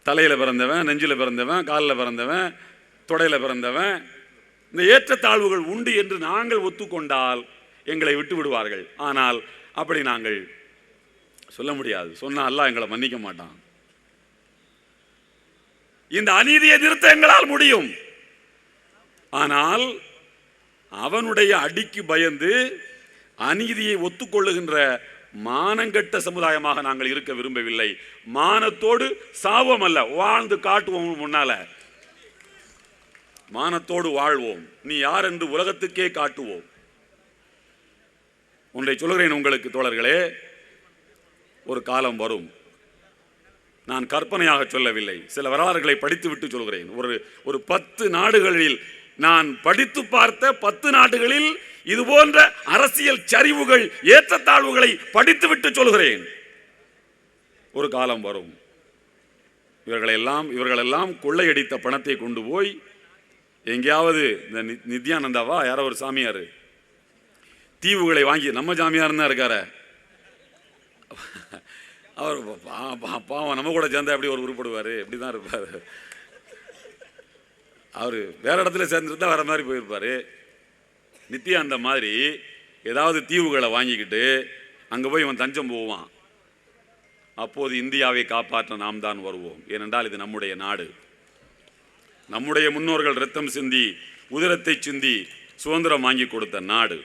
தலையில் பிறந்தவன், நெஞ்சில் பிறந்தவன், காலில் பிறந்தவன், தொடையில் பிறந்தவன், இந்த ஏற்றத்தாழ்வுகள் உண்டு என்று நாங்கள் ஒத்துக்கொண்டால் எங்களை விட்டு விடுவார்கள். ஆனால் அப்படி நாங்கள் சொல்ல முடியாது. சொன்னால் அல்லாஹ் எங்களை மன்னிக்க மாட்டான். இந்த அநீதியை நிறுத்த எங்களால் முடியும். ஆனால் அவனுடைய அடிக்கு பயந்து அநீதியை ஒத்துக்கொள்ளுகின்ற மானங்கெட்ட சமுதாயமாக நாங்கள் இருக்க விரும்பவில்லை. மானத்தோடு சாவோம் அல்ல, வாழ்ந்து காட்டுவோம். முன்னால மானத்தோடு வாழ்வோம். நீ யார் என்று உலகத்துக்கே காட்டுவோம். ஒன்றை சொல்கிறேன் உங்களுக்கு தோழர்களே, ஒரு காலம் வரும். நான் கற்பனையாக சொல்லவில்லை, சில வரலாறுகளை படித்துவிட்டு சொல்கிறேன். ஒரு 10 நாடுகளில் நான் படித்து பார்த்த 10 நாடுகளில் இது போன்ற அரசியல் சரிவுகள், ஏற்றத்தாழ்வுகளை படித்துவிட்டு சொல்கிறேன். ஒரு காலம் வரும், இவர்களெல்லாம் கொள்ளையடித்த பணத்தை கொண்டு போய் எங்கேயாவது, இந்த நித்யானந்தாவா யாரோ ஒரு சாமியார் தீவுகளை வாங்கி, நம்ம சாமியார் தான் இருக்கார, அவர் பாவம் நம்ம கூட சேர்ந்தா எப்படி ஒரு உருப்படுவார், இப்படி தான் இருப்பார். அவர் வேற இடத்துல சேர்ந்துருந்தா வேற மாதிரி போயிருப்பார். நித்யானந்த மாதிரி ஏதாவது தீவுகளை வாங்கிக்கிட்டு அங்கே போய் இவன் தஞ்சம் போவான். அப்போது இந்தியாவை காப்பாற்ற நாம் தான் வருவோம். ஏனென்றால் இது நம்முடைய நாடு. நம்முடைய முன்னோர்கள் ரத்தம் சிந்தி, உதிரத்தை சிந்தி சுதந்திரம் வாங்கி கொடுத்த நாடு.